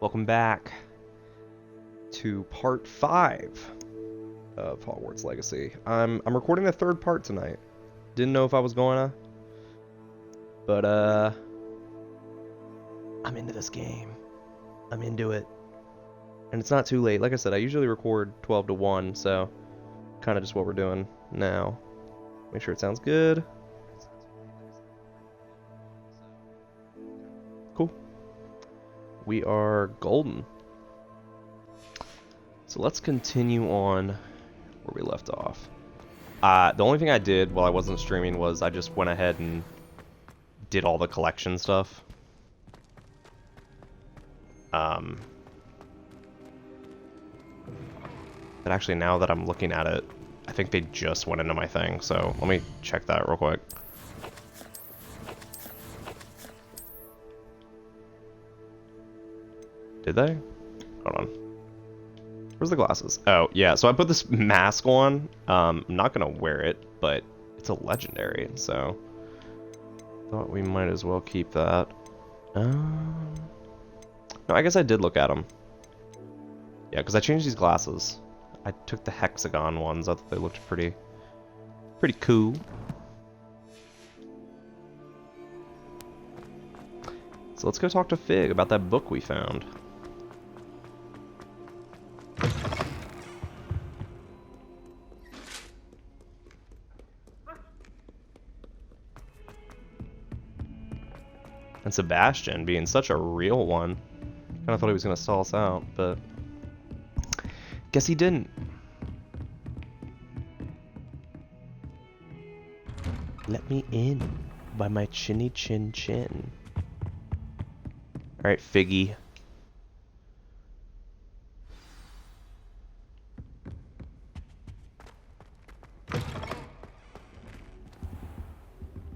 Welcome back to part 5 of Hogwarts Legacy. I'm recording the third part tonight. Didn't know if I was going to, but I'm into this game. I'm into it. And it's not too late. Like I said, I usually record 12 to 1, so kind of just what we're doing now. Make sure it sounds good. Cool. We are golden. So let's continue on where we left off. The only thing I did while I wasn't streaming was I just went ahead and did all the collection stuff. But actually, now that I'm looking at it, I think they just went into my thing, so let me check that real quick. Did they? Hold on. Where's the glasses? Oh, yeah, so I put this mask on. I'm not gonna wear it, but it's a legendary, so thought we might as well keep that. No, I guess I did look at them. Yeah, because I changed these glasses. I took the hexagon ones. I thought they looked pretty cool. So let's go talk to Fig about that book we found. And Sebastian being such a real one. Kind of thought he was going to stall us out, but guess he didn't. Let me in by my chinny chin chin. Alright, Figgy.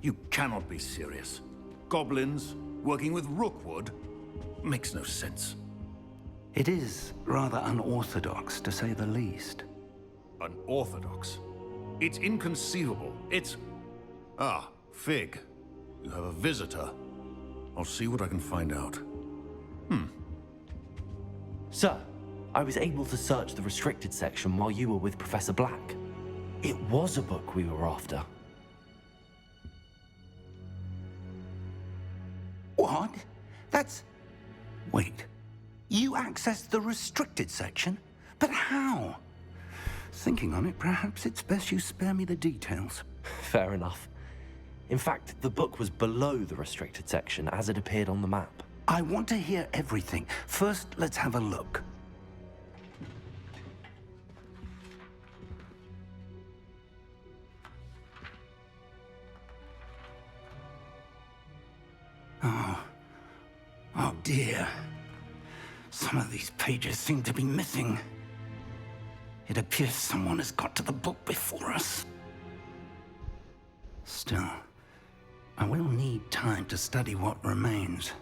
You cannot be serious. Goblins working with Rookwood makes no sense. It is rather unorthodox, to say the least. Unorthodox? It's inconceivable. It's... Ah, Fig. You have a visitor. I'll see what I can find out. Sir, I was able to search the restricted section while you were with Professor Black. It was a book we were after. What? That's... Wait. You accessed the restricted section? But how? Thinking on it, perhaps it's best you spare me the details. Fair enough. In fact, the book was below the restricted section as it appeared on the map. I want to hear everything. First, let's have a look. Oh dear. Some of these pages seem to be missing. It appears someone has got to the book before us. Still, I will need time to study what remains.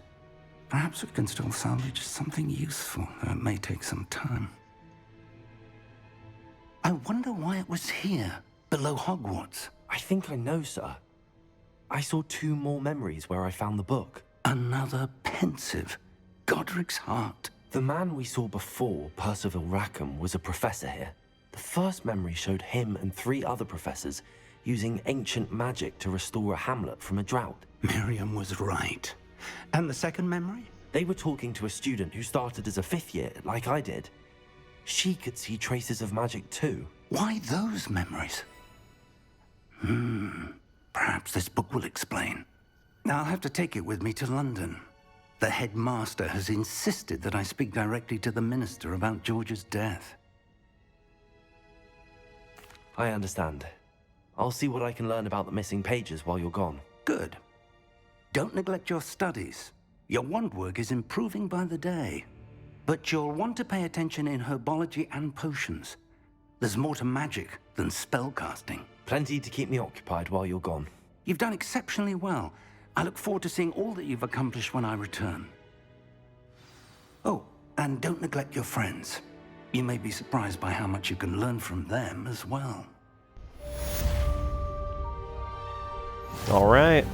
Perhaps we can still salvage something useful, though it may take some time. I wonder why it was here, below Hogwarts. I think I know, sir. I saw 2 more memories where I found the book. Another pensive. Godric's heart. The man we saw before, Percival Rackham, was a professor here. The first memory showed him and 3 other professors using ancient magic to restore a hamlet from a drought. Miriam was right. And the second memory? They were talking to a student who started as a 5th year, like I did. She could see traces of magic too. Why those memories? Perhaps this book will explain. Now I'll have to take it with me to London. The headmaster has insisted that I speak directly to the minister about George's death. I understand. I'll see what I can learn about the missing pages while you're gone. Good. Don't neglect your studies. Your wand work is improving by the day. But you'll want to pay attention in herbology and potions. There's more to magic than spellcasting. Plenty to keep me occupied while you're gone. You've done exceptionally well. I look forward to seeing all that you've accomplished when I return. Oh, and don't neglect your friends. You may be surprised by how much you can learn from them as well. All right.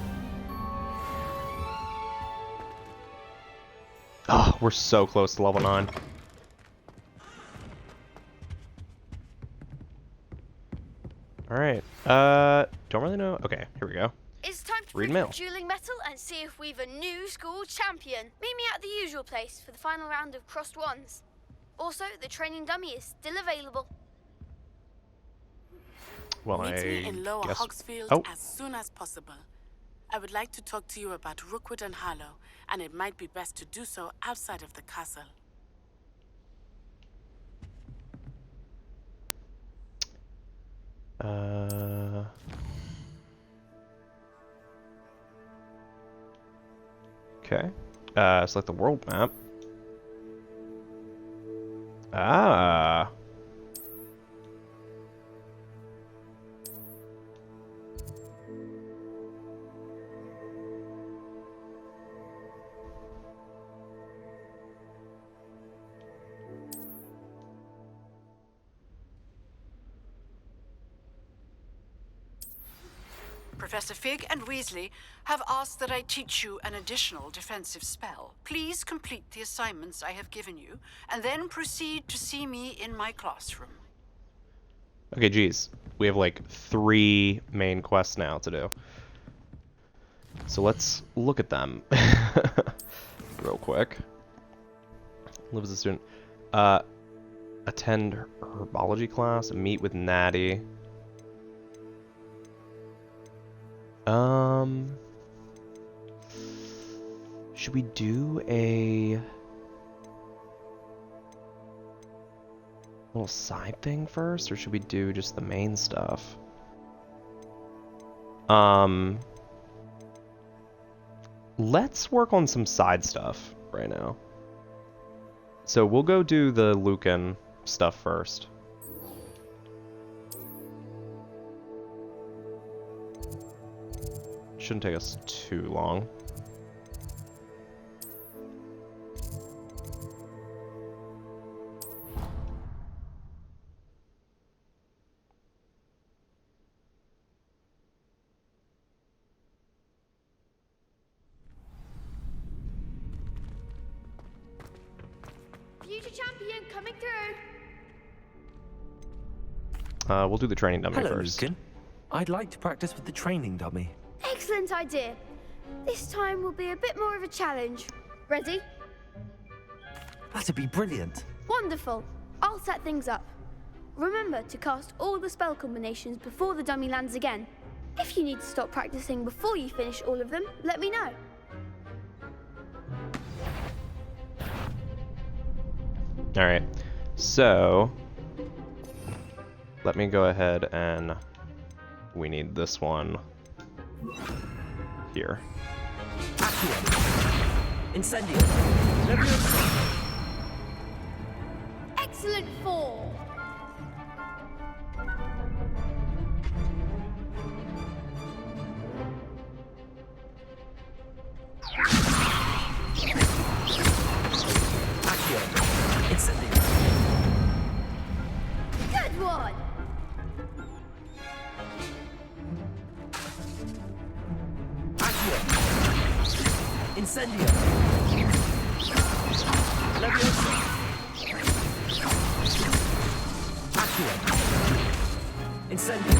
Oh, we're so close to level 9. Alright, don't really know. Okay, here we go. It's time to Read prove mail. your dueling metal and see if we've a new school champion. Meet me at the usual place for the final round of crossed wands. Also, the training dummy is still available. Well, Meet me in Lower guess... Hogsfield Oh, as soon as possible. I would like to talk to you about Rookwood and Harlow, and it might be best to do so outside of the castle. Okay. Select the world map. Ah. Professor Fig and Weasley have asked that I teach you an additional defensive spell. Please complete the assignments I have given you, and then proceed to see me in my classroom. Okay, geez. We have like 3 main quests now to do. So let's look at them real quick. Live as a student. Attend herbology class. Meet with Natty. Should we do a little side thing first, or should we do just the main stuff? Let's work on some side stuff right now. So we'll go do the Lucan stuff first. Shouldn't take us too long. Future champion coming through. We'll do the training dummy Hello, first. Lucan. I'd like to practice with the training dummy. Excellent idea. This time will be a bit more of a challenge. Ready? That'd be brilliant. Wonderful. I'll set things up. Remember to cast all the spell combinations before the dummy lands again. If you need to stop practicing before you finish all of them, let me know. Alright, so let me go ahead and we need this one here. Incendio. Excellent fall. Incendio. Good one. Incendio. Incendio.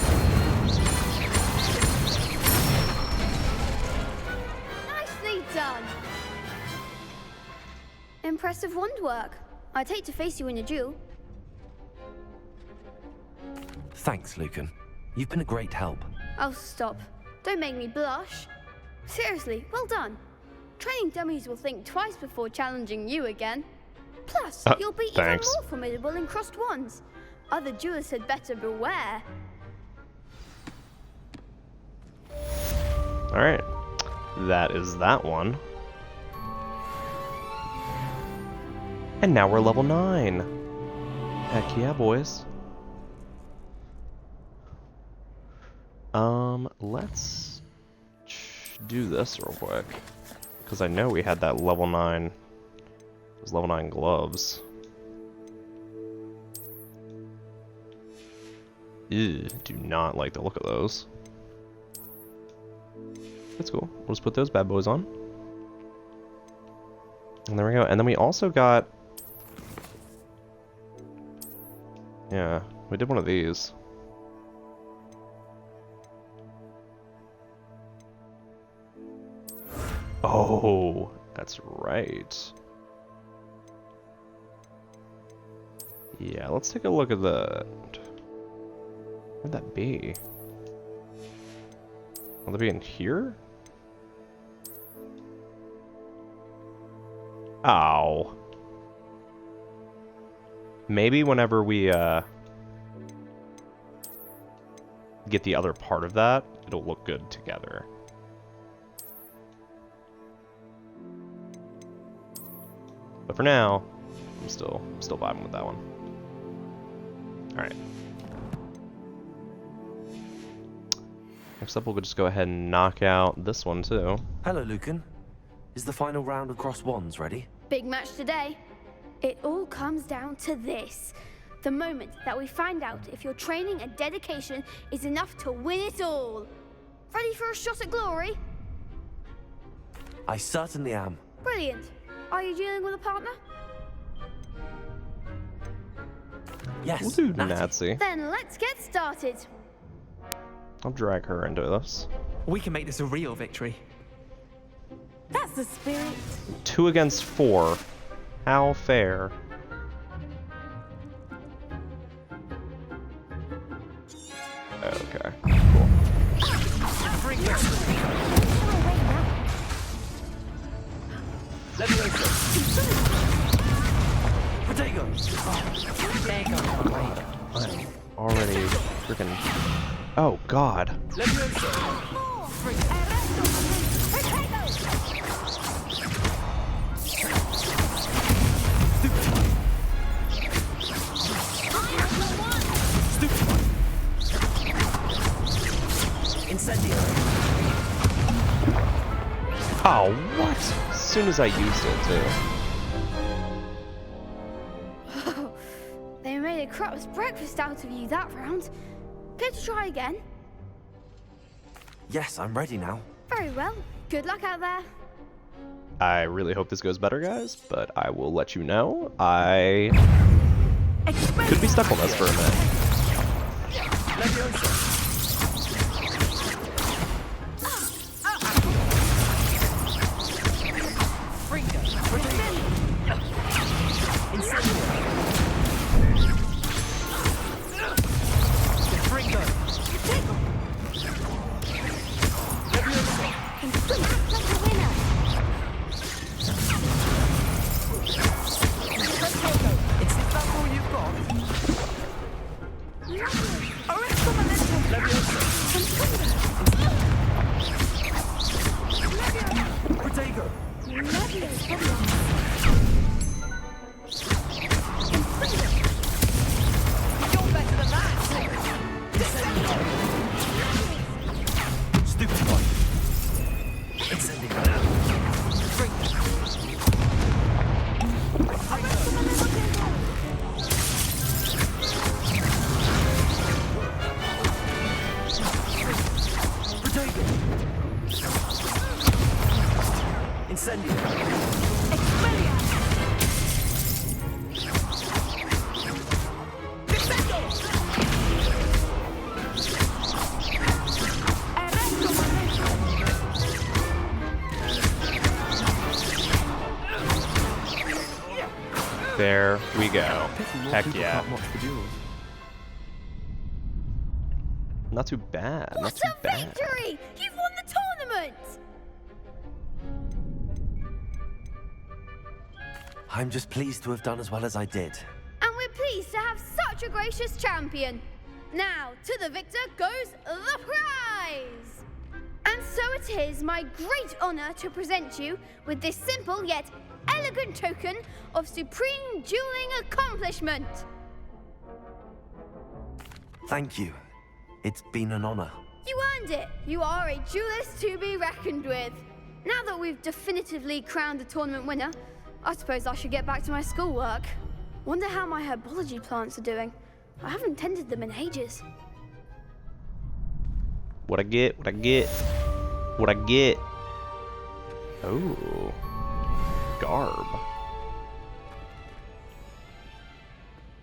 Nicely done. Impressive wand work. I'd hate to face you in a duel. Thanks, Lucan. You've been a great help. Oh, stop. Don't make me blush. Seriously, well done. Training dummies will think twice before challenging you again. Plus, you'll be thanks. even more formidable in crossed wands. Other duelists had better beware. Alright, that is that one. And now we're level 9. Heck yeah, boys. Let's do this real quick. Because I know we had that level 9, those level 9 gloves. Ew, do not like the look of those. That's cool. We'll just put those bad boys on. And there we go. And then we also got... Yeah, we did one of these. Oh, that's right. Yeah, let's take a look at the... Where'd that be? Will it be in here? Ow. Maybe whenever we get the other part of that, it'll look good together. But for now, I'm still vibing with that one. Alright. Next up, we'll just go ahead and knock out this one too. Hello, Lucan. Is the final round of cross wands ready? Big match today. It all comes down to this. The moment that we find out if your training and dedication is enough to win it all. Ready for a shot at glory? I certainly am. Brilliant. Are you dealing with a partner? Yes, We'll do Natty. Nazi. Then let's get started. I'll drag her into this. We can make this a real victory. That's the spirit. 2 against 4. How fair. Okay, cool. I'm already freaking... Oh, God. Oh, what? As soon as I used it, too. They made a crap's breakfast out of you that round. Care to try again? Yes, I'm ready now. Very well. Good luck out there. I really hope this goes better, guys, but I will let you know. I could be stuck on this for a minute. There we go. Heck yeah. Not too bad. Not What too a bad. victory! You've won the tournament! I'm just pleased to have done as well as I did. And we're pleased to have such a gracious champion. Now, to the victor goes the prize! And so it is my great honor to present you with this simple yet elegant token of supreme dueling accomplishment. Thank you. It's been an honor. You earned it. You are a duelist to be reckoned with. Now that we've definitively crowned the tournament winner, I suppose I should get back to my schoolwork. Wonder how my herbology plants are doing. I haven't tended them in ages. What I get, what I get, what I get. Oh. garb.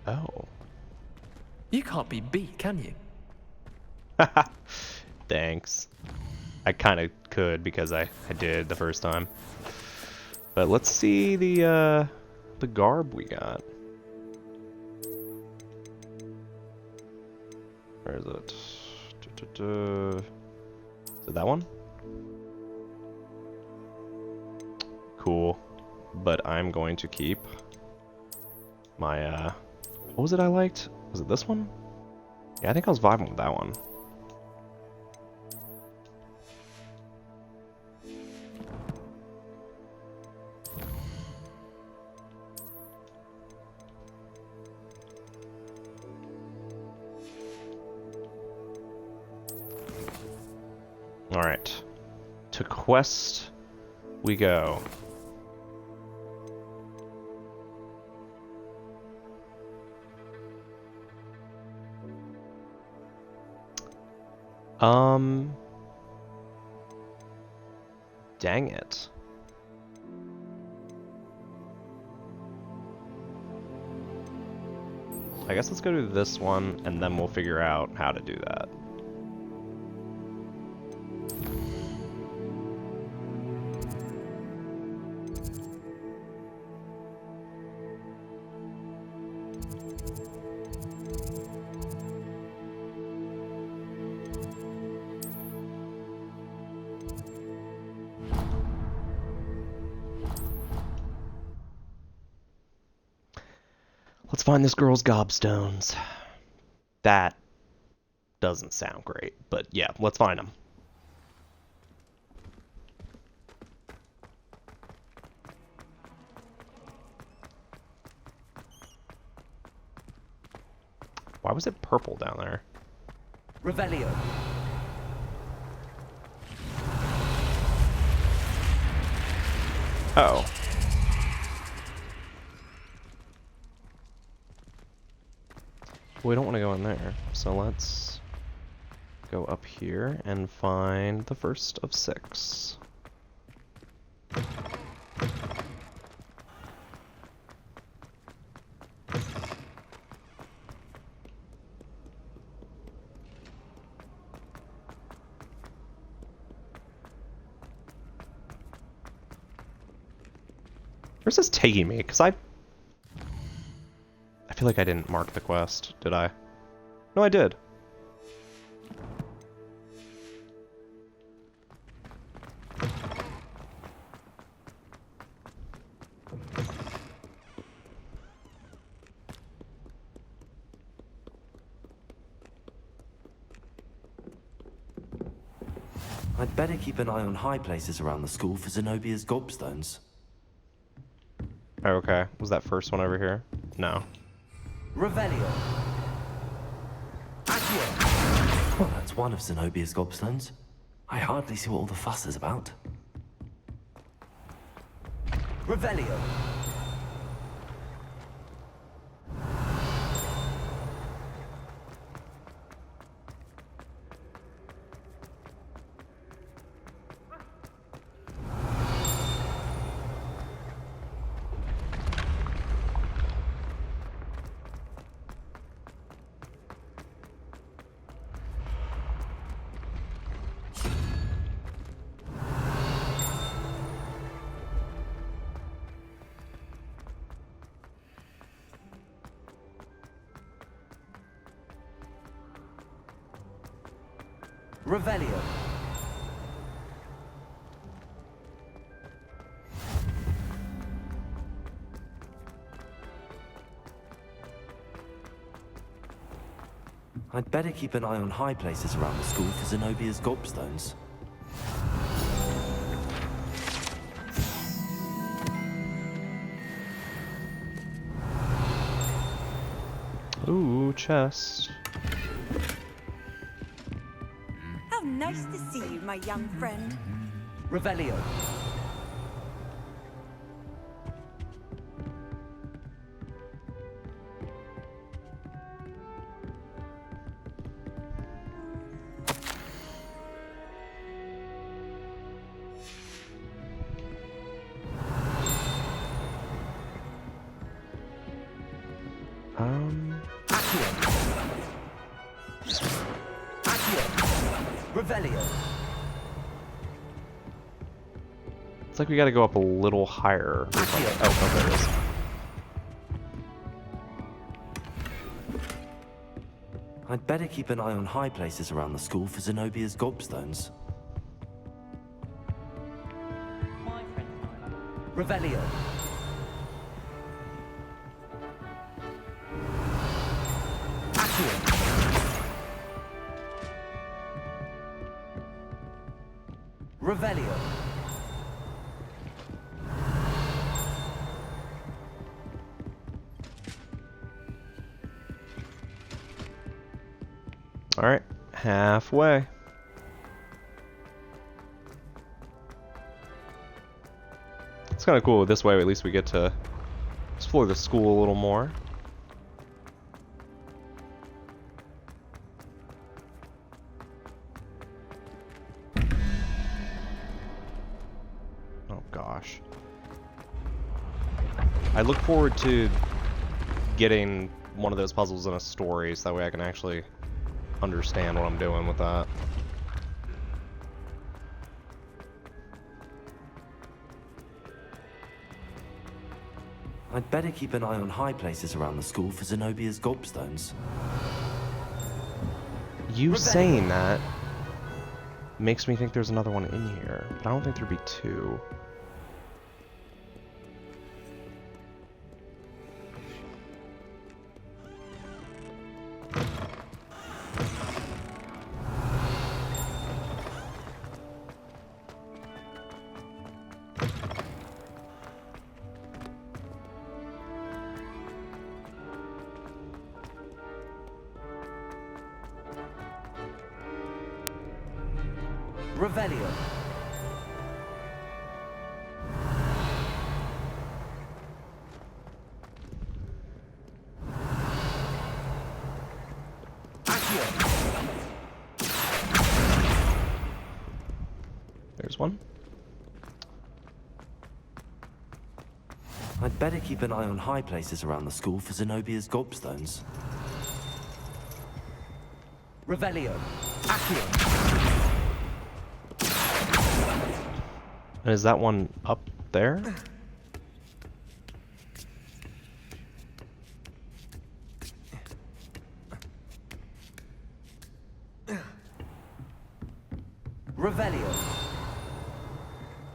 Oh. You can't be beat, can you? Thanks. I kind of could because I did the first time. But let's see the garb we got. Where is it? Is it that one? Cool. But I'm going to keep my what was it I liked? Was it this one? Yeah, I think I was vibing with that one. Alright. To quest we go. Dang it. I guess let's go to this one, and then we'll figure out how to do that. Let's find this girl's gobstones. That doesn't sound great, but yeah, let's find them. Why was it purple down there? Revelio. Oh. We don't want to go in there, so let's go up here and find the first of 6. Where's this taking me? Because I feel like I didn't mark the quest, did I? No, I did. I'd better keep an eye on high places around the school for Zenobia's gobstones. Oh, okay. Was that first one over here? No. Revelio. Well, that's one of Zenobia's gobstones. I hardly see what all the fuss is about. Revelio. Revelio. I'd better keep an eye on high places around the school for Zenobia's gobstones. Ooh, chest. How nice to see you, my young friend. Revelio. Revelio. It's like we gotta go up a little higher. Oh, there it is. I'd better keep an eye on high places around the school for Zenobia's gobstones. Revelio. Revelio. All right, halfway. It's kind of cool. This way, at least we get to explore the school a little more. Oh gosh. I look forward to getting one of those puzzles in a story, so that way I can actually understand what I'm doing with that. I'd better keep an eye on high places around the school for Zenobia's gobstones. You saying that makes me think there's another one in here, but I don't think there'd be two. Revelio. There's one. I'd better keep an eye on high places around the school for Zenobia's gobstones. Revelio. Accio. And is that one up there? Revelio.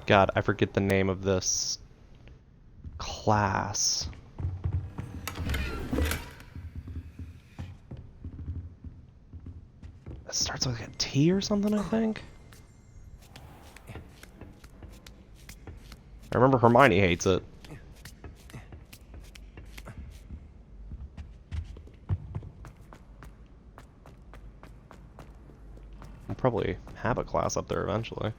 God, I forget the name of this class. It starts with like a T or something, I think. I remember Hermione hates it. We'll probably have a class up there eventually.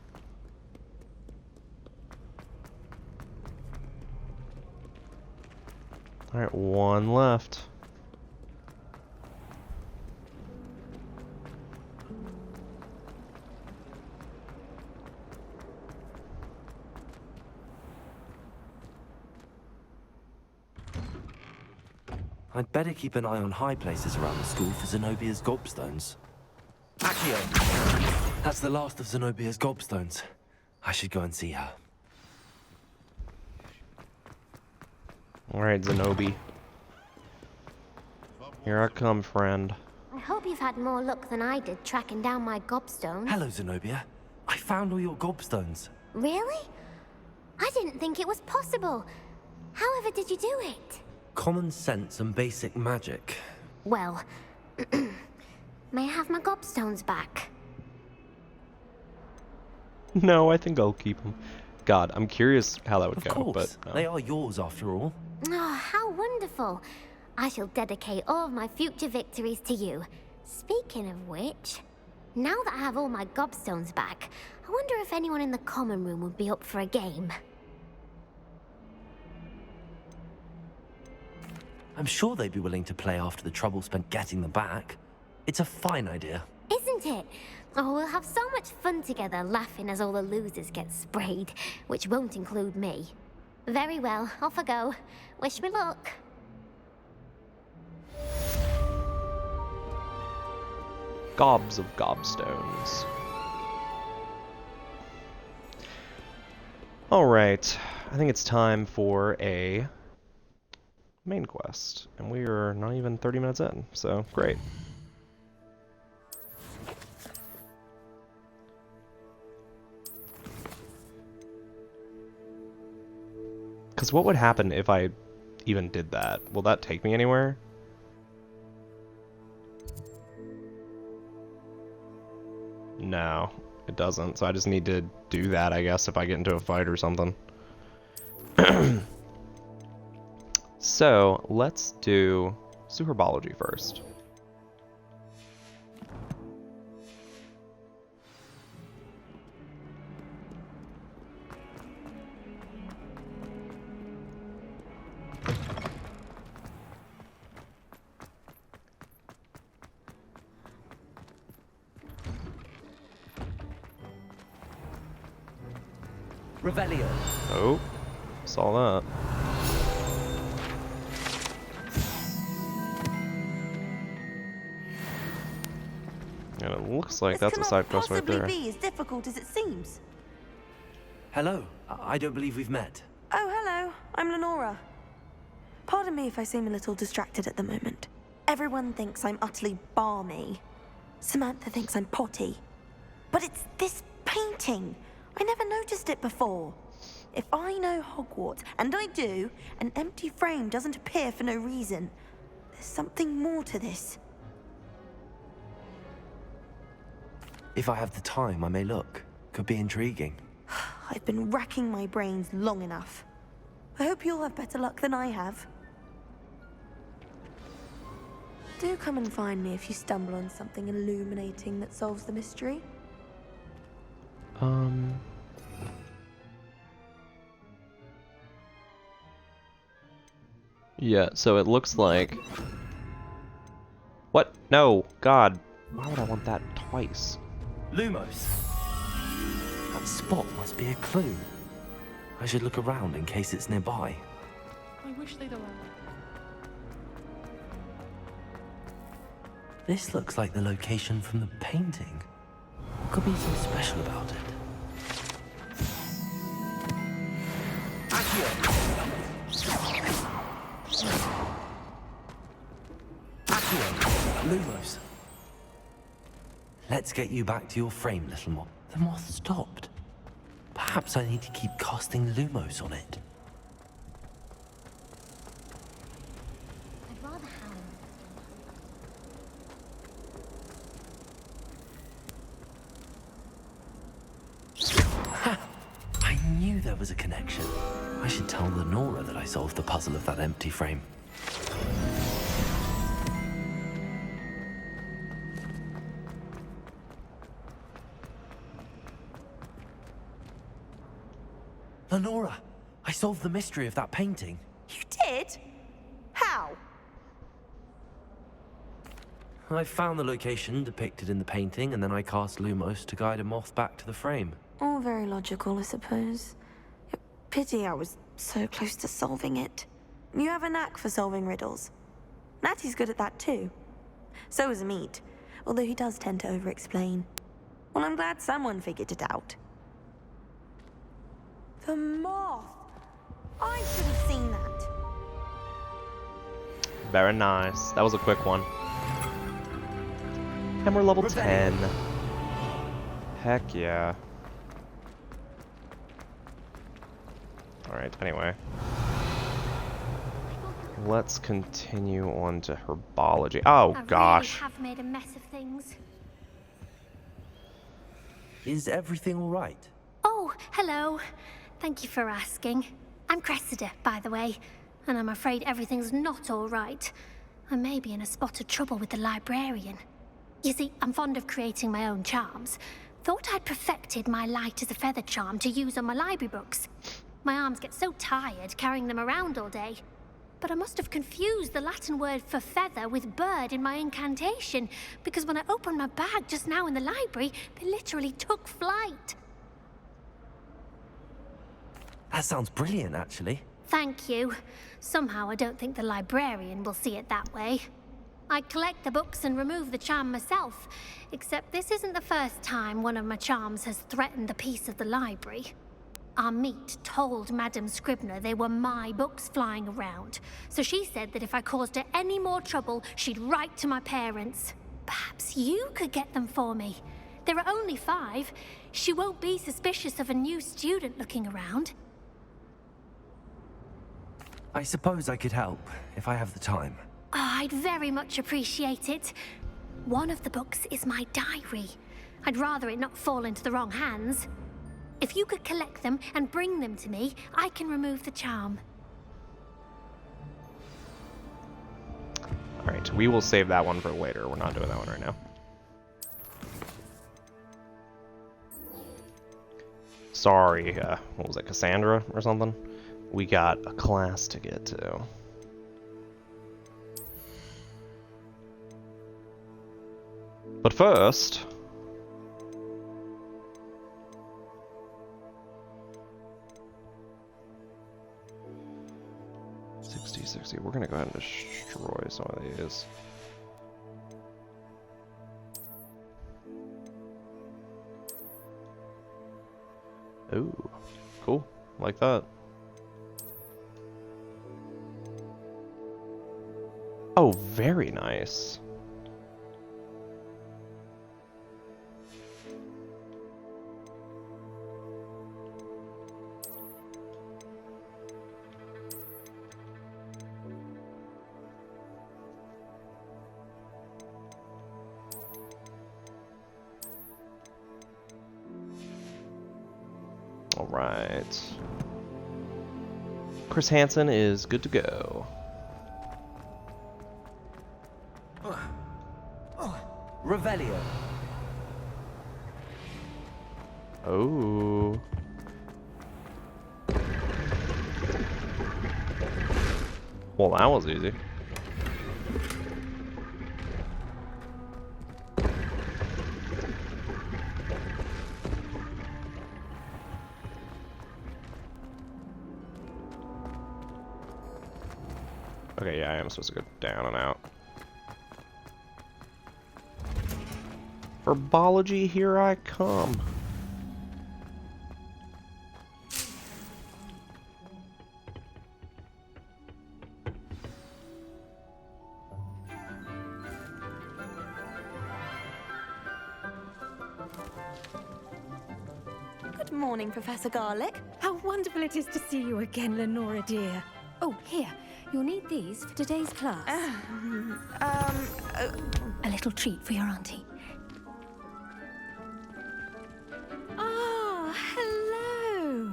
Alright, one left. I'd better keep an eye on high places around the school for Zenobia's gobstones. Accio! That's the last of Zenobia's gobstones. I should go and see her. Alright, Zenobi. Here I come, friend. I hope you've had more luck than I did tracking down my gobstones. Hello, Zenobia. I found all your gobstones. Really? I didn't think it was possible. However did you do it? Common sense and basic magic. Well, may I have my gobstones back? No, I think I'll keep them. God, I'm curious how that would go, course. but... They are yours after all. Oh, how wonderful. I shall dedicate all of my future victories to you. Speaking of which, now that I have all my gobstones back, I wonder if anyone in the common room would be up for a game. I'm sure they'd be willing to play after the trouble spent getting them back. It's a fine idea. Isn't it? Oh, we'll have so much fun together laughing as all the losers get sprayed, which won't include me. Very well, off I go. Wish me luck. Gobs of gobstones. Alright, I think it's time for a main quest. And we are not even 30 minutes in, so great. Because what would happen if I even did that? Will that take me anywhere? No, it doesn't. So I just need to do that, I guess, if I get into a fight or something. So, let's do Herbology first. Revelio. Oh, saw that. And it looks like that's a side quest right there. This cannot possibly be as difficult as it seems. Hello. I don't believe we've met. Oh, hello. I'm Lenora. Pardon me if I seem a little distracted at the moment. Everyone thinks I'm utterly balmy. Samantha thinks I'm potty. But it's this painting. I never noticed it before. If I know Hogwarts, and I do, an empty frame doesn't appear for no reason. There's something more to this. If I have the time, I may look. Could be intriguing. I've been racking my brains long enough. I hope you'll have better luck than I have. Do come and find me if you stumble on something illuminating that solves the mystery. Yeah, so it looks like... What? No, God. Why would I want that twice? Lumos. That spot must be a clue. I should look around in case it's nearby. I wish they'd allow. This looks like the location from the painting. What could be so special about it? Lumos. Let's get you back to your frame, little moth. The moth stopped. Perhaps I need to keep casting Lumos on it. I'd rather have... Ha! I knew there was a connection. I should tell Lenora that I solved the puzzle of that empty frame. Lenora, I solved the mystery of that painting. You did? How? I found the location depicted in the painting, and then I cast Lumos to guide a moth back to the frame. All very logical, I suppose. Pity I was so close to solving it. You have a knack for solving riddles. Natty's good at that too. So is Meat, although he does tend to over-explain. Well, I'm glad someone figured it out. The moth! I should have seen that. Very nice. That was a quick one. And we're level 10. Heck yeah. Alright, anyway. Let's continue on to herbology. Oh, gosh. I really have made a mess of things. Is everything all right? Oh, hello. Thank you for asking. I'm Cressida, by the way, and I'm afraid everything's not all right. I may be in a spot of trouble with the librarian. You see, I'm fond of creating my own charms. Thought I'd perfected my light as a feather charm to use on my library books. My arms get so tired carrying them around all day. But I must have confused the Latin word for feather with bird in my incantation, because when I opened my bag just now in the library, they literally took flight. That sounds brilliant, actually. Thank you. Somehow I don't think the librarian will see it that way. I collect the books and remove the charm myself, except this isn't the first time one of my charms has threatened the peace of the library. Our meet told Madame Scribner they were my books flying around, so she said that if I caused her any more trouble, she'd write to my parents. Perhaps you could get them for me. There are only 5. She won't be suspicious of a new student looking around. I suppose I could help, if I have the time. Oh, I'd very much appreciate it. One of the books is my diary. I'd rather it not fall into the wrong hands. If you could collect them and bring them to me, I can remove the charm. Alright, we will save that one for later. We're not doing that one right now. Sorry, what was it, Cassandra or something? We got a class to get to. But first... 60, we're gonna go ahead and destroy some of these. Ooh, cool, like that. Oh, very nice. All right. Chris Hansen is good to go. Revelio. Oh. Well, that was easy. Okay, yeah, I am supposed to go down and out. Herbology, here I come. Good morning, Professor Garlick. How wonderful it is to see you again, Lenora dear. Oh, here. You'll need these for today's class. A little treat for your auntie. Ah, hello.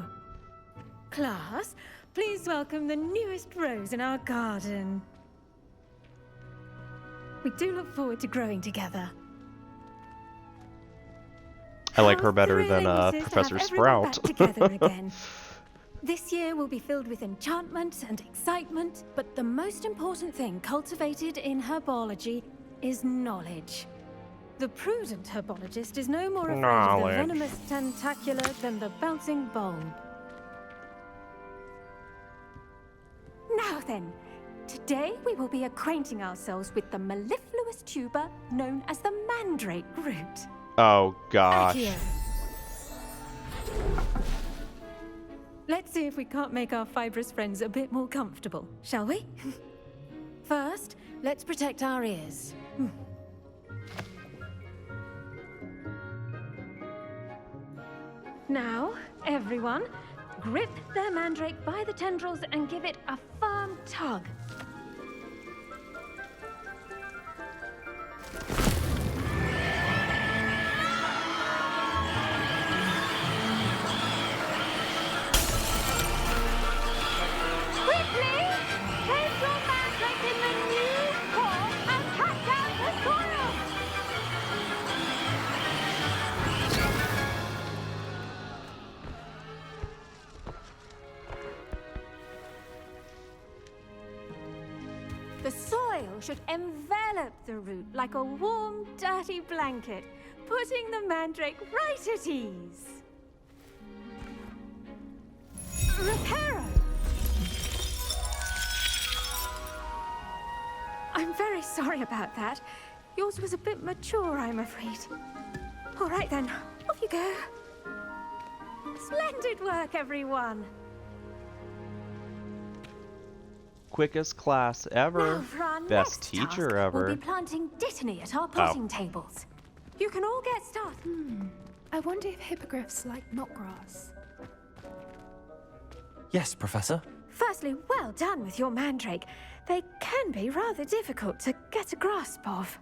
Class, please welcome the newest rose in our garden. We do look forward to growing together. I like her better than Professor Sprout. Back together again. This year will be filled with enchantment and excitement, but the most important thing cultivated in herbology is knowledge. The prudent herbologist is no more afraid of the venomous tentacula than the bouncing bulb. Now then, today we will be acquainting ourselves with the mellifluous tuber known as the mandrake root. Oh gosh. Accio. Let's see if we can't make our fibrous friends a bit more comfortable, shall we? First, let's protect our ears. Now, everyone, grip their mandrake by the tendrils and give it a firm tug. The soil should envelop the root like a warm, dirty blanket, putting the mandrake right at ease. Reparo! I'm very sorry about that. Yours was a bit mature, I'm afraid. All right then, off you go. Splendid work, everyone. Quickest class ever. Now for our Best next teacher task, ever. We'll be planting dittany at our potting tables. You can all get started. I wonder if hippogriffs like knotgrass. Yes, Professor. Firstly, well done with your mandrake. They can be rather difficult to get a grasp of.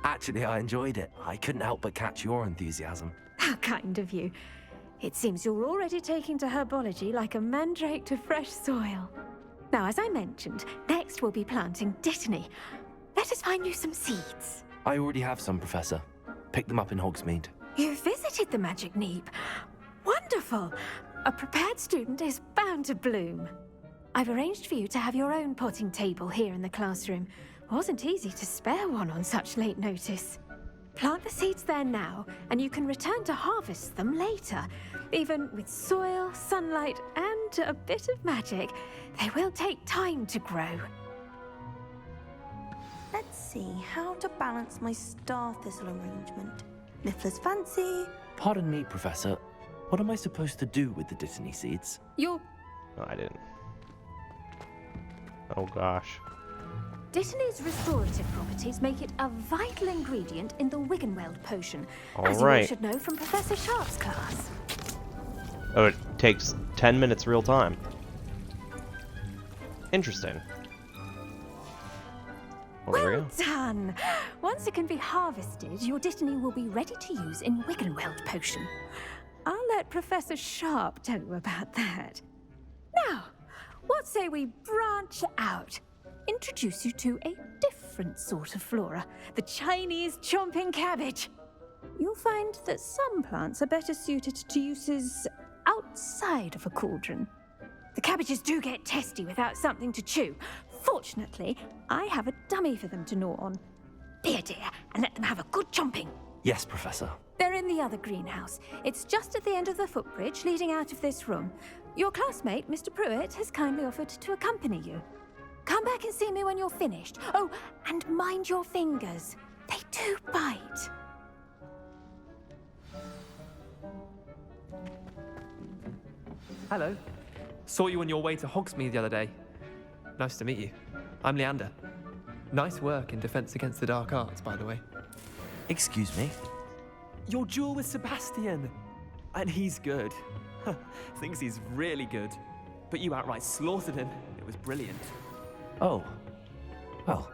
Actually, I enjoyed it. I couldn't help but catch your enthusiasm. How kind of you. It seems you're already taking to herbology like a mandrake to fresh soil. Now, as I mentioned, next we'll be planting dittany. Let us find you some seeds. I already have some, Professor. Picked them up in Hogsmeade. You visited the Magic Neep. Wonderful! A prepared student is bound to bloom. I've arranged for you to have your own potting table here in the classroom. Wasn't easy to spare one on such late notice. Plant the seeds there now, and you can return to harvest them later. Even with soil, sunlight, and a bit of magic, they will take time to grow. Let's see how to balance my star thistle arrangement. Miffler's fancy. Pardon me, Professor. What am I supposed to do with the dittany seeds? You're... No, I didn't. Oh gosh. Dittany's restorative properties make it a vital ingredient in the Wiggenweld potion, All as right. you should know from Professor Sharp's class. Oh, it takes 10 minutes real time. Interesting. Well, there we Well go. done! Once it can be harvested, your dittany will be ready to use in Wiggenweld potion. I'll let Professor Sharp tell you about that. Now, what say we branch out? Introduce you to a different sort of flora, the Chinese chomping cabbage. You'll find that some plants are better suited to uses outside of a cauldron. The cabbages do get testy without something to chew. Fortunately, I have a dummy for them to gnaw on. Be a dear and let them have a good chomping. Yes, Professor. They're in the other greenhouse. It's just at the end of the footbridge leading out of this room. Your classmate, Mr. Pruitt, has kindly offered to accompany you. Come back and see me when you're finished. Oh, and mind your fingers. They do bite. Hello. Saw you on your way to Hogsmeade the other day. Nice to meet you. I'm Leander. Nice work in Defense Against the Dark Arts, by the way. Excuse me? Your duel with Sebastian! And he's good. Thinks he's really good. But you outright slaughtered him. It was brilliant. Oh. Well,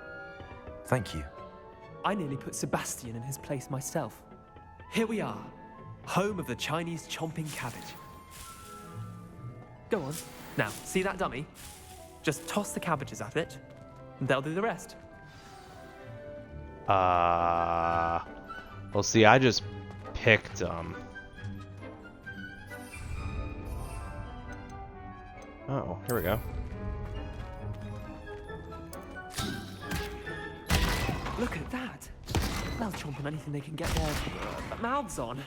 thank you. I nearly put Sebastian in his place myself. Here we are, home of the Chinese chomping cabbage. Go on. Now, see that dummy? Just toss the cabbages at it, and they'll do the rest. Well, see, I just picked, Oh, here we go. Look at that. They'll chomp on anything they can get their mouths on.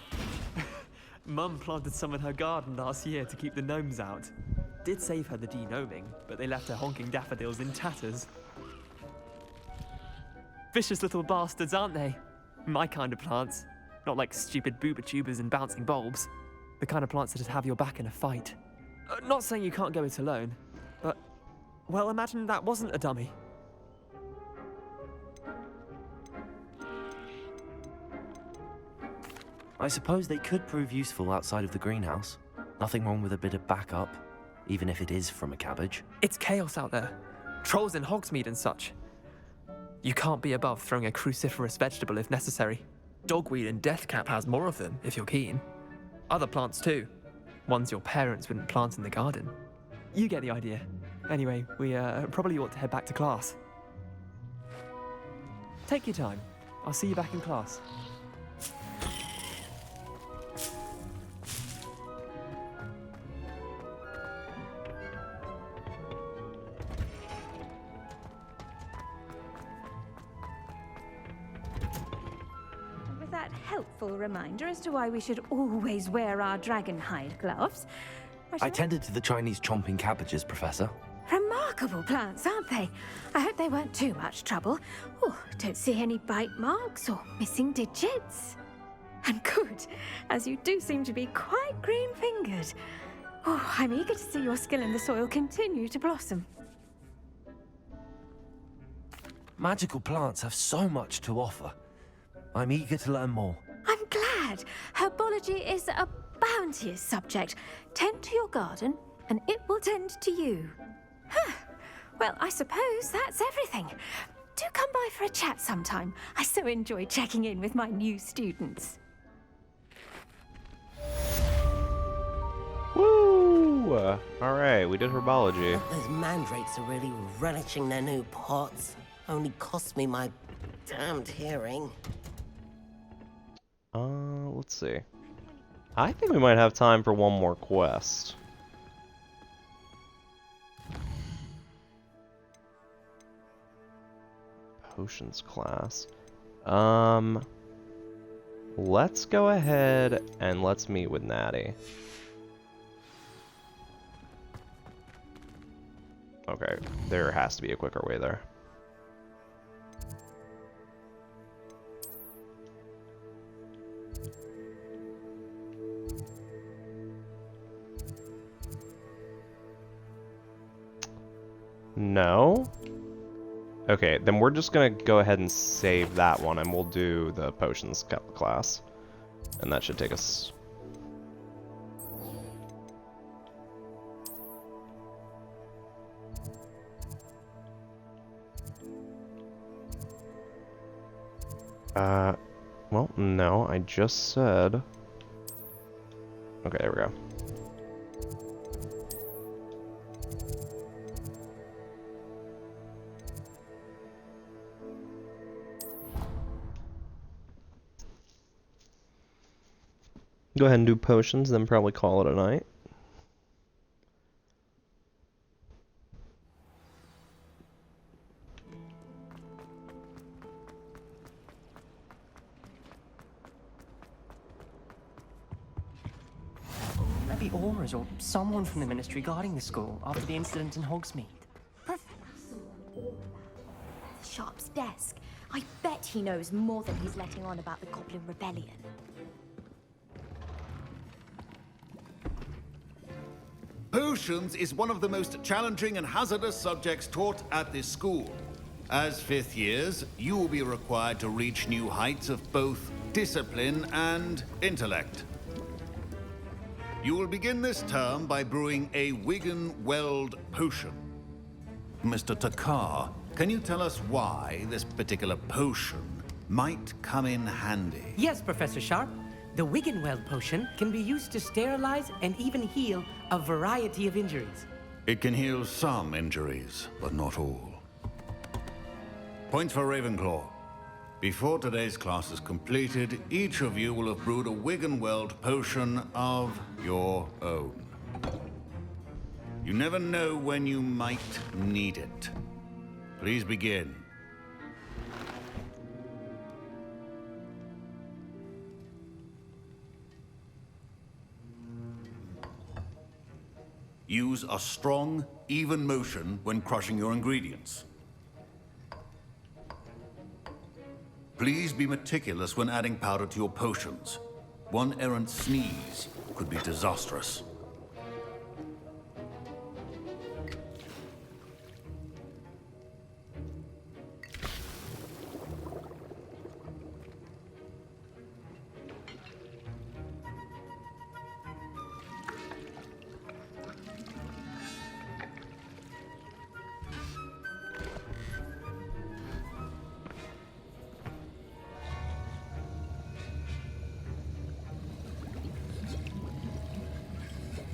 Mum planted some in her garden last year to keep the gnomes out. Did save her the de-gnoming, but they left her honking daffodils in tatters. Vicious little bastards, aren't they? My kind of plants. Not like stupid booba tubers and bouncing bulbs. The kind of plants that'd have your back in a fight. Not saying you can't go it alone, but... well, imagine that wasn't a dummy. I suppose they could prove useful outside of the greenhouse. Nothing wrong with a bit of backup, even if it is from a cabbage. It's chaos out there. Trolls in Hogsmeade and such. You can't be above throwing a cruciferous vegetable if necessary. Dogweed and deathcap has more of them, if you're keen. Other plants too. Ones your parents wouldn't plant in the garden. You get the idea. Anyway, we probably ought to head back to class. Take your time. I'll see you back in class. With that helpful reminder as to why we should always wear our dragon hide gloves, I tended to the Chinese chomping cabbages, Professor. Remarkable. remarkable plants, aren't they? I hope they weren't too much trouble. Oh, don't see any bite marks or missing digits. And good, as you do seem to be quite green-fingered. Oh, I'm eager to see your skill in the soil continue to blossom. Magical plants have so much to offer. I'm eager to learn more. I'm glad. Herbology is a bounteous subject. Tend to your garden, and it will tend to you. Huh. Well, I suppose that's everything. Do come by for a chat sometime. I so enjoy checking in with my new students. Woo! Alright, we did herbology. Those mandrakes are really relishing their new pots. Only cost me my damned hearing. Let's see. I think we might have time for one more quest. Potions class. Let's go ahead and let's meet with Natty. Okay, there has to be a quicker way there. No? Okay, then we're just gonna go ahead and save that one and we'll do the potions class. And that should take us... well, no, I just said... Okay, there we go. Go ahead and do potions, then probably call it a night. Maybe Aura's or someone from the Ministry guarding the school after the incident in Hogsmeade. Sharp's desk. I bet he knows more than he's letting on about the Goblin Rebellion. Potions is one of the most challenging and hazardous subjects taught at this school. As fifth years, you will be required to reach new heights of both discipline and intellect. You will begin this term by brewing a Wigan-Weld potion. Mr. Takar, can you tell us why this particular potion might come in handy? Yes, Professor Sharp. The Wiggenweld potion can be used to sterilize and even heal a variety of injuries. It can heal some injuries, but not all. Points for Ravenclaw. Before today's class is completed, each of you will have brewed a Wiggenweld potion of your own. You never know when you might need it. Please begin. Use a strong, even motion when crushing your ingredients. Please be meticulous when adding powder to your potions. One errant sneeze could be disastrous.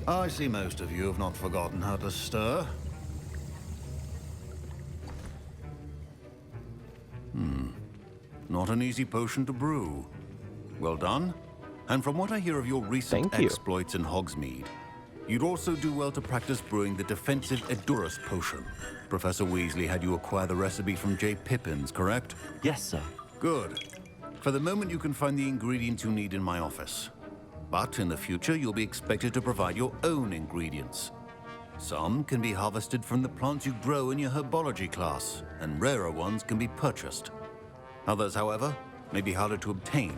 I see most of you have not forgotten how to stir. Not an easy potion to brew. Well done. And from what I hear of your recent exploits in Hogsmeade, you'd also do well to practice brewing the defensive Edurus potion. Professor Weasley had you acquire the recipe from J. Pippins, correct? Yes, sir. Good. For the moment, you can find the ingredients you need in my office. But in the future, you'll be expected to provide your own ingredients. Some can be harvested from the plants you grow in your herbology class, and rarer ones can be purchased. Others, however, may be harder to obtain,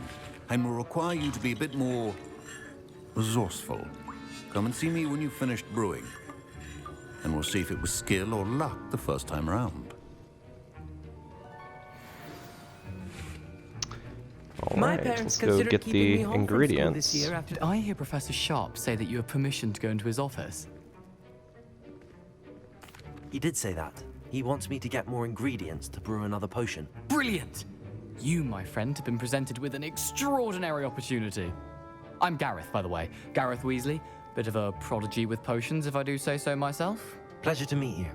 and will require you to be a bit more resourceful. Come and see me when you've finished brewing, and we'll see if it was skill or luck the first time around. Alright, let's go get the ingredients. This year after I hear Professor Sharp say that you have permission to go into his office. He did say that. He wants me to get more ingredients to brew another potion. Brilliant! You, my friend, have been presented with an extraordinary opportunity. I'm Gareth, by the way. Gareth Weasley. Bit of a prodigy with potions, if I do say so myself. Pleasure to meet you.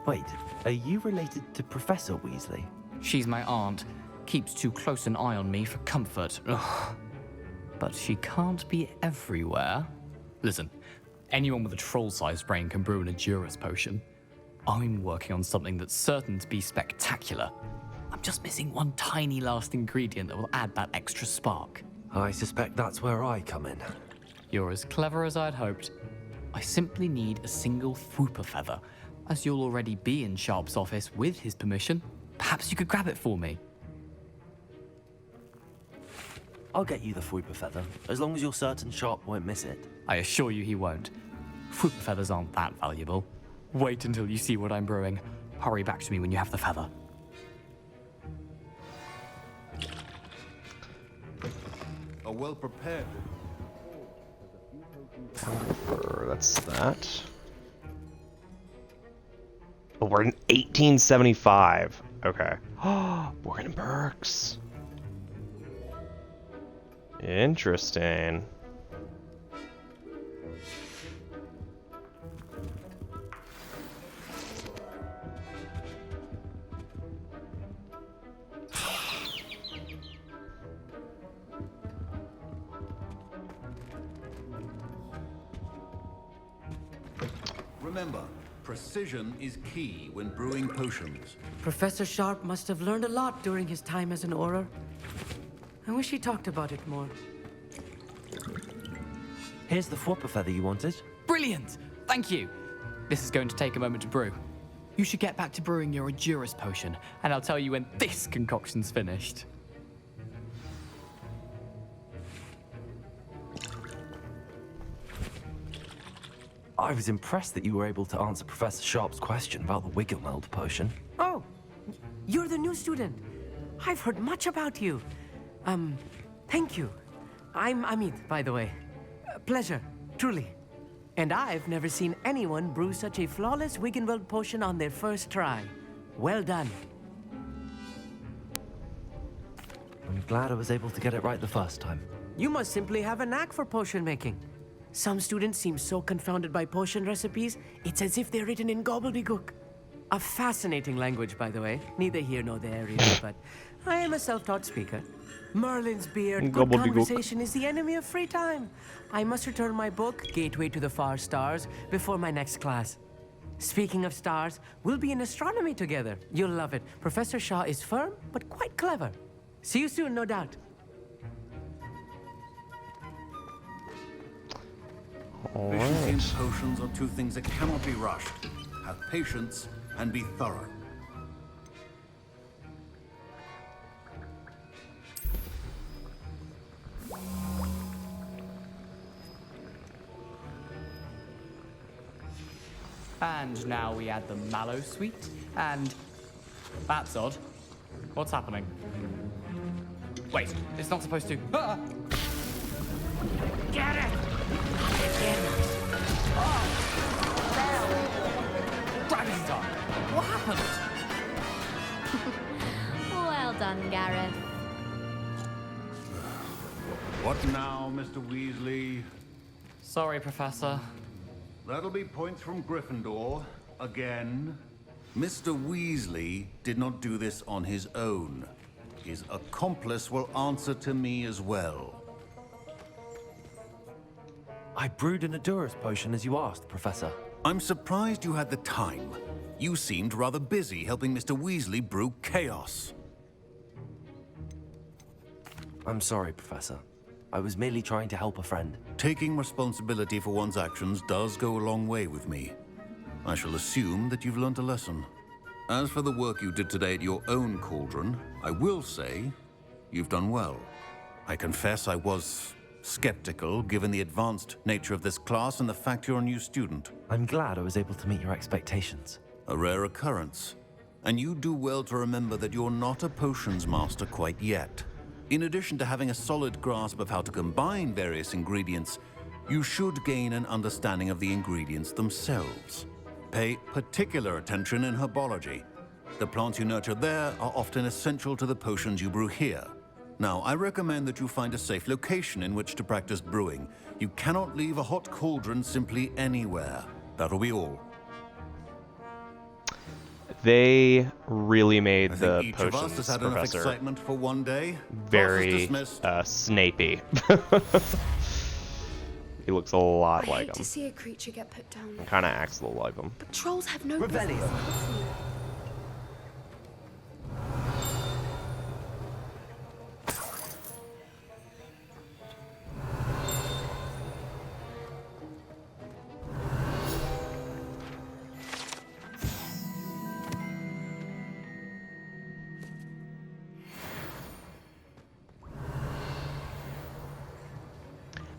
Wait, are you related to Professor Weasley? She's my aunt. Keeps too close an eye on me for comfort. Ugh. But she can't be everywhere. Listen, anyone with a troll-sized brain can brew an Edurus potion. I'm working on something that's certain to be spectacular. I'm just missing one tiny last ingredient that will add that extra spark. I suspect that's where I come in. You're as clever as I'd hoped. I simply need a single Fwooper feather. As you'll already be in Sharp's office with his permission, perhaps you could grab it for me. I'll get you the Fwooper feather, as long as you're certain Sharp won't miss it. I assure you he won't. Fwooper feathers aren't that valuable. Wait until you see what I'm brewing. Hurry back to me when you have the feather. A well-prepared... That's that. Oh, we're in 1875. Okay. Borgenbergs. Interesting. Remember, precision is key when brewing potions. Professor Sharp must have learned a lot during his time as an Auror. I wish he talked about it more. Here's the Fwooper feather you wanted. Brilliant! Thank you! This is going to take a moment to brew. You should get back to brewing your Edurus potion, and I'll tell you when this concoction's finished. I was impressed that you were able to answer Professor Sharp's question about the Wiggenweld potion. Oh, you're the new student. I've heard much about you. Thank you. I'm Amit, by the way. Pleasure, truly. And I've never seen anyone brew such a flawless Wiggenweld potion on their first try. Well done. I'm glad I was able to get it right the first time. You must simply have a knack for potion making. Some students seem so confounded by potion recipes, it's as if they're written in gobbledygook. A fascinating language, by the way. Neither here nor there, really, but I am a self-taught speaker. Merlin's beard, good conversation is the enemy of free time. I must return my book, Gateway to the Far Stars, before my next class. Speaking of stars, we'll be in astronomy together. You'll love it. Professor Shaw is firm, but quite clever. See you soon, no doubt. Efficiency in potions are two things that cannot be rushed. Have patience and be thorough. And now we add the mallow sweet, and... That's odd. What's happening? Wait, it's not supposed to... Ah! Get it! Gravity time! What happened? Well done, Gareth. What now, Mr. Weasley? Sorry, Professor. That'll be points from Gryffindor, again. Mr. Weasley did not do this on his own. His accomplice will answer to me as well. I brewed an Edurus potion as you asked, Professor. I'm surprised you had the time. You seemed rather busy helping Mr. Weasley brew chaos. I'm sorry, Professor. I was merely trying to help a friend. Taking responsibility for one's actions does go a long way with me. I shall assume that you've learnt a lesson. As for the work you did today at your own cauldron, I will say you've done well. I confess I was skeptical, given the advanced nature of this class and the fact you're a new student. I'm glad I was able to meet your expectations. A rare occurrence. And you do well to remember that you're not a potions master quite yet. In addition to having a solid grasp of how to combine various ingredients, you should gain an understanding of the ingredients themselves. Pay particular attention in herbology. The plants you nurture there are often essential to the potions you brew here. Now, I recommend that you find a safe location in which to practice brewing. You cannot leave a hot cauldron simply anywhere. That'll be all. They really made the Each of us potions has had enough professor excitement for one day. very Snapey. He looks a lot I like hate him. to see a creature get put down. Kind of acts a little like him. But trolls have no Revelio. business.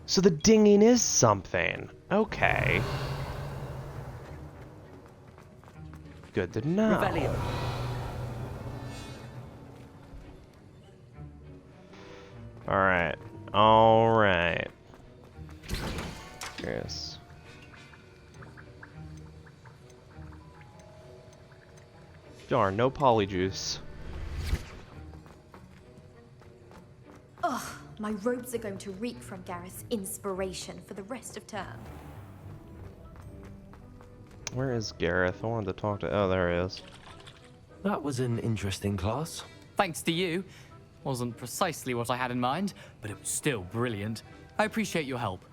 So the dinging is something. Okay. Good to know. Revelio. Alright. Alright. Yes. Darn, no polyjuice. Ugh, my robes are going to reek from Gareth's inspiration for the rest of term. Where is Gareth? I wanted to talk to... Oh, there he is. That was an interesting class. Thanks to you. Wasn't precisely what I had in mind, but it was still brilliant. I appreciate your help.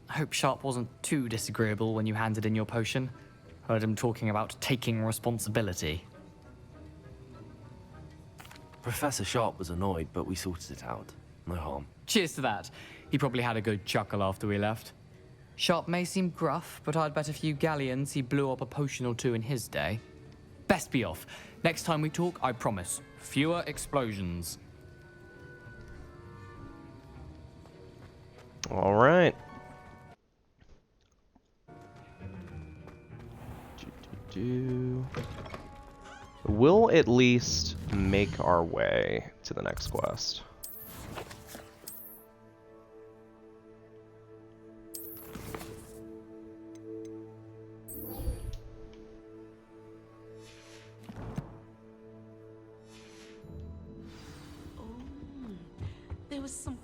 I hope Sharp wasn't too disagreeable when you handed in your potion. Heard him talking about taking responsibility. Professor Sharp was annoyed, but we sorted it out. No harm. Cheers to that. He probably had a good chuckle after we left. Sharp may seem gruff, but I'd bet a few galleons he blew up a potion or two in his day. Best be off. Next time we talk, I promise, fewer explosions. All right. We'll at least make our way to the next quest. There was some.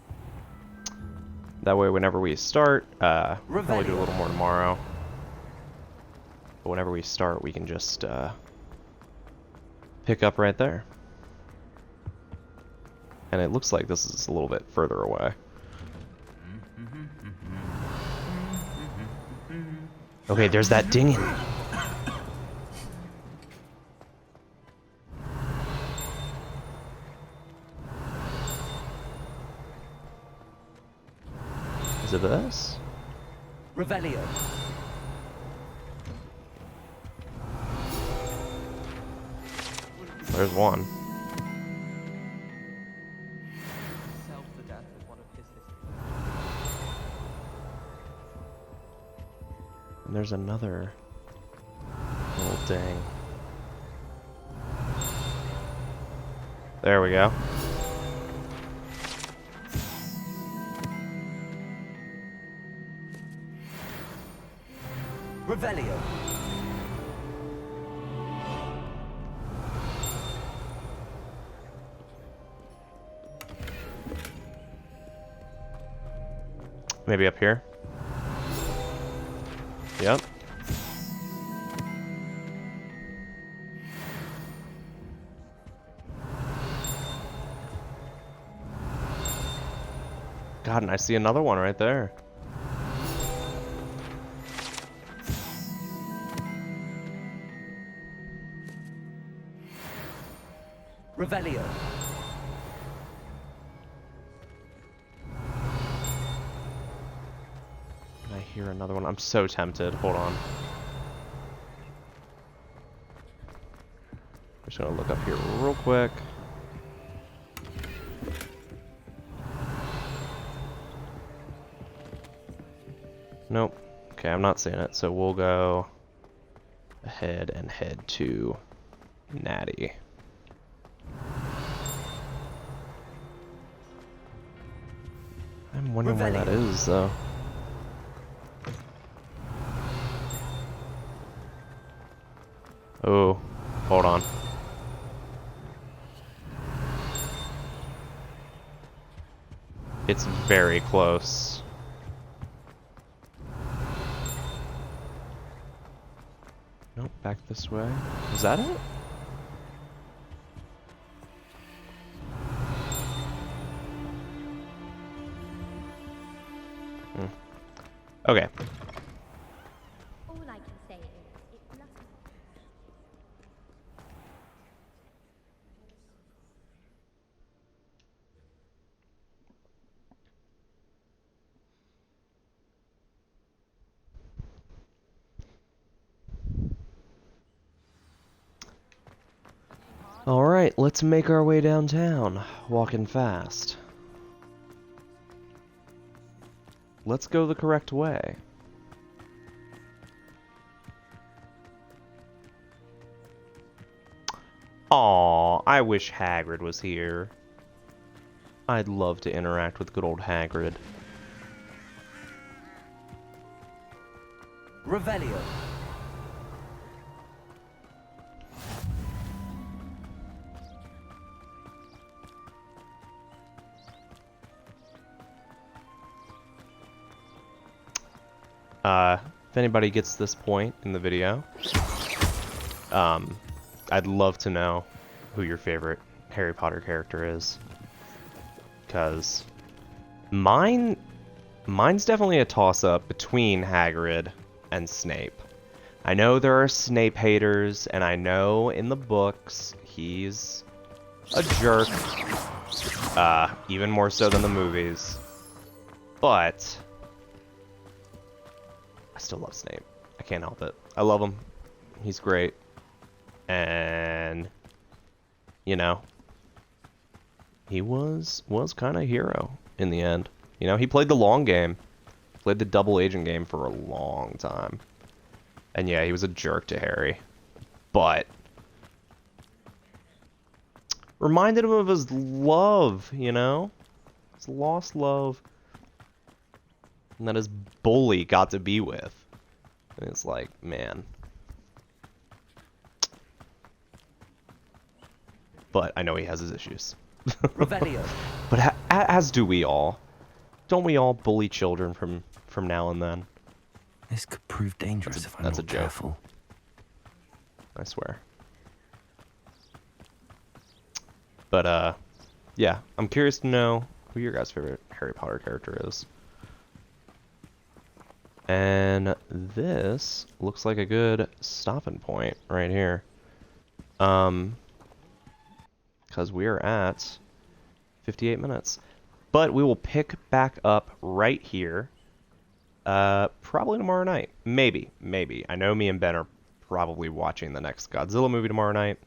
That way, whenever we start, probably do a little more tomorrow. But whenever we start, we can just pick up right there. And it looks like this is a little bit further away. Okay, there's that dinging. Is it this? Revelio. There's one. And there's another little ding. There we go. Revelio. Maybe up here. Yep. God, and I see another one right there. Revelio. hear another one. I'm so tempted. Hold on. I'm just gonna look up here real quick. Nope. Okay, I'm not seeing it, so we'll go ahead and head to Natty. I'm wondering where that is, though. Oh, hold on. It's very close. Nope, back this way. Is that it? Okay. All I can say is it's lucky. Alright, let's make our way downtown, walking fast. Let's go the correct way. Aw, I wish Hagrid was here. I'd love to interact with good old Hagrid. Revelio. If anybody gets this point in the video, I'd love to know who your favorite Harry Potter character is. Because mine's definitely a toss-up between Hagrid and Snape. I know there are Snape haters, and I know in the books he's a jerk, even more so than the movies. But I still love Snape. I can't help it. I love him. He's great. And you know, he was kind of a hero in the end. You know, he played the long game. Played the double agent game for a long time. And yeah, he was a jerk to Harry. But reminded him of his love, you know? His lost love. And that his bully got to be with. And it's like, man. But I know he has his issues. Revelio. But as do we all. Don't we all bully children from now and then? This could prove dangerous if I'm not careful. I swear. But yeah, I'm curious to know who your guys' favorite Harry Potter character is. And this looks like a good stopping point right here. Because we are at 58 minutes. But we will pick back up right here. Probably tomorrow night. Maybe. I know me and Ben are probably watching the next Godzilla movie tomorrow night.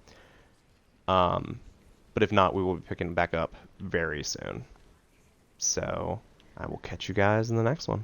But if not, we will be picking back up very soon. So, I will catch you guys in the next one.